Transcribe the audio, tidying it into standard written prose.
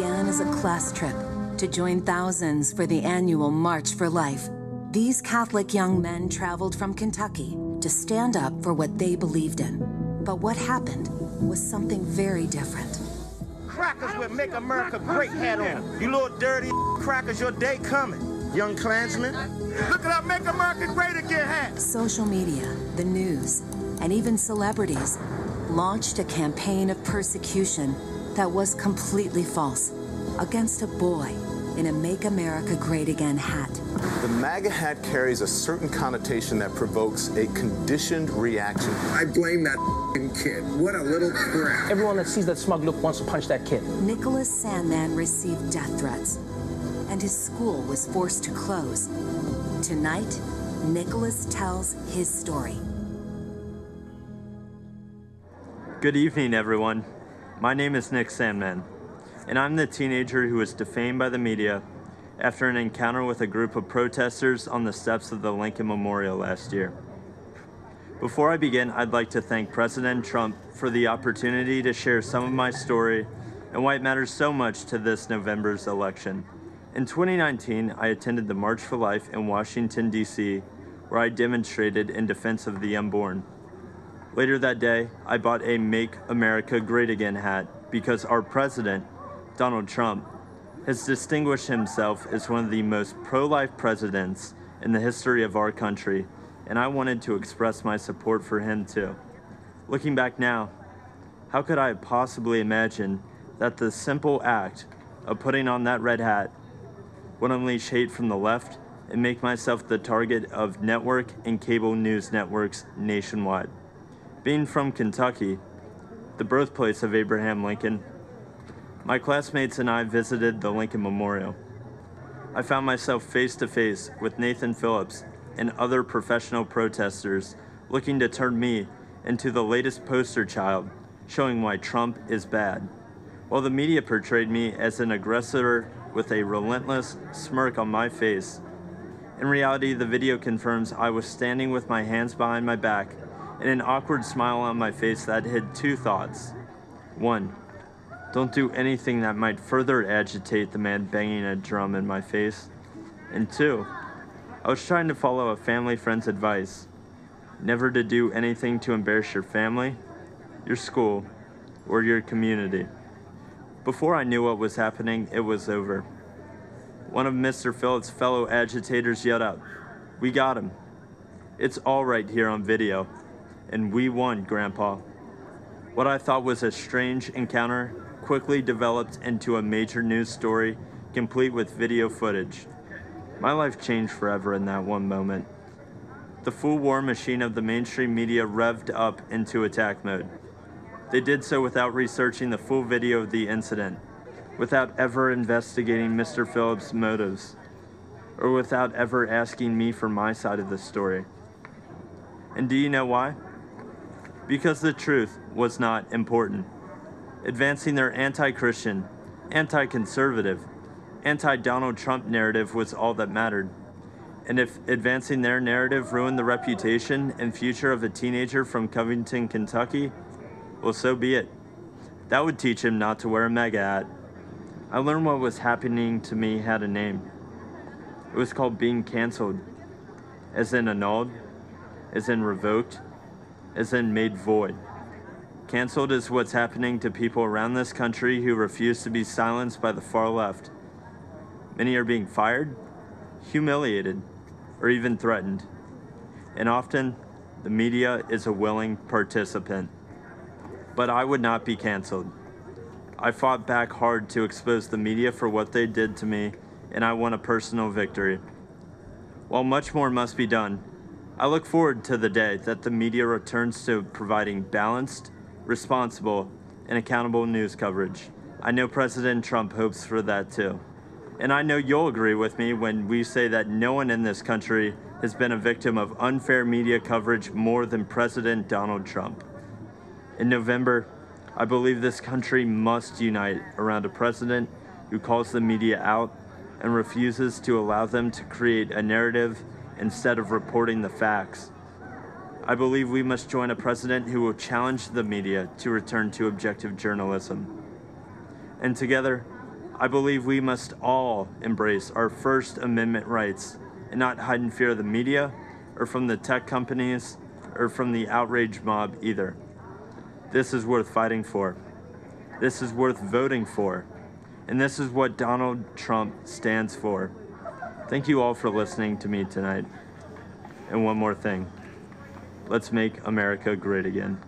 began as a class trip to join thousands for the annual March for Life. These Catholic young men traveled from Kentucky to stand up for what they believed in. But what happened was something very different. Crackers with Make America Great hat on. You little dirty crackers, your day coming. Young Klansmen, look at that Make America Great Again hat. Social media, the news, and even celebrities launched a campaign of persecution that was completely false against a boy in a Make America Great Again hat. The MAGA hat carries a certain connotation that provokes a conditioned reaction. I blame that kid. What a little crap. Everyone that sees that smug look wants to punch that kid. Nicholas Sandmann received death threats, and his school was forced to close. Tonight, Nicholas tells his story. Good evening, everyone. My name is Nick Sandmann, and I'm the teenager who was defamed by the media after an encounter with a group of protesters on the steps of the Lincoln Memorial last year. Before I begin, I'd like to thank President Trump for the opportunity to share some of my story and why it matters so much to this November's election. In 2019, I attended the March for Life in Washington, D.C., where I demonstrated in defense of the unborn. Later that day, I bought a Make America Great Again hat because our president, Donald Trump, has distinguished himself as one of the most pro-life presidents in the history of our country, and I wanted to express my support for him too. Looking back now, how could I have possibly imagined that the simple act of putting on that red hat would unleash hate from the left and make myself the target of network and cable news networks nationwide? Being from Kentucky, the birthplace of Abraham Lincoln, my classmates and I visited the Lincoln Memorial. I found myself face to face with Nathan Phillips and other professional protesters looking to turn me into the latest poster child showing why Trump is bad. While the media portrayed me as an aggressor with a relentless smirk on my face, in reality, the video confirms I was standing with my hands behind my back and an awkward smile on my face that hid two thoughts. One, don't do anything that might further agitate the man banging a drum in my face. And two, I was trying to follow a family friend's advice, never to do anything to embarrass your family, your school, or your community. Before I knew what was happening, it was over. One of Mr. Phillips' fellow agitators yelled out, "We got him. It's all right here on video. And we won, Grandpa." What I thought was a strange encounter quickly developed into a major news story, complete with video footage. My life changed forever in that one moment. The full war machine of the mainstream media revved up into attack mode. They did so without researching the full video of the incident, without ever investigating Mr. Phillips' motives, or without ever asking me for my side of the story. And do you know why? Because the truth was not important. Advancing their anti-Christian, anti-conservative, anti-Donald Trump narrative was all that mattered. And if advancing their narrative ruined the reputation and future of a teenager from Covington, Kentucky, well, so be it. That would teach him not to wear a MAGA hat. I learned what was happening to me had a name. It was called being canceled, as in annulled, as in revoked, as in made void. Canceled is what's happening to people around this country who refuse to be silenced by the far left. Many are being fired, humiliated, or even threatened. And often, the media is a willing participant. But I would not be canceled. I fought back hard to expose the media for what they did to me, and I won a personal victory. While much more must be done, I look forward to the day that the media returns to providing balanced, responsible, and accountable news coverage. I know President Trump hopes for that too. And I know you'll agree with me when we say that no one in this country has been a victim of unfair media coverage more than President Donald Trump. In November, I believe this country must unite around a president who calls the media out and refuses to allow them to create a narrative instead of reporting the facts. I believe we must join a president who will challenge the media to return to objective journalism. And together, I believe we must all embrace our First Amendment rights and not hide in fear of the media or from the tech companies or from the outrage mob either. This is worth fighting for. This is worth voting for. And this is what Donald Trump stands for. Thank you all for listening to me tonight. And one more thing. Let's make America great again.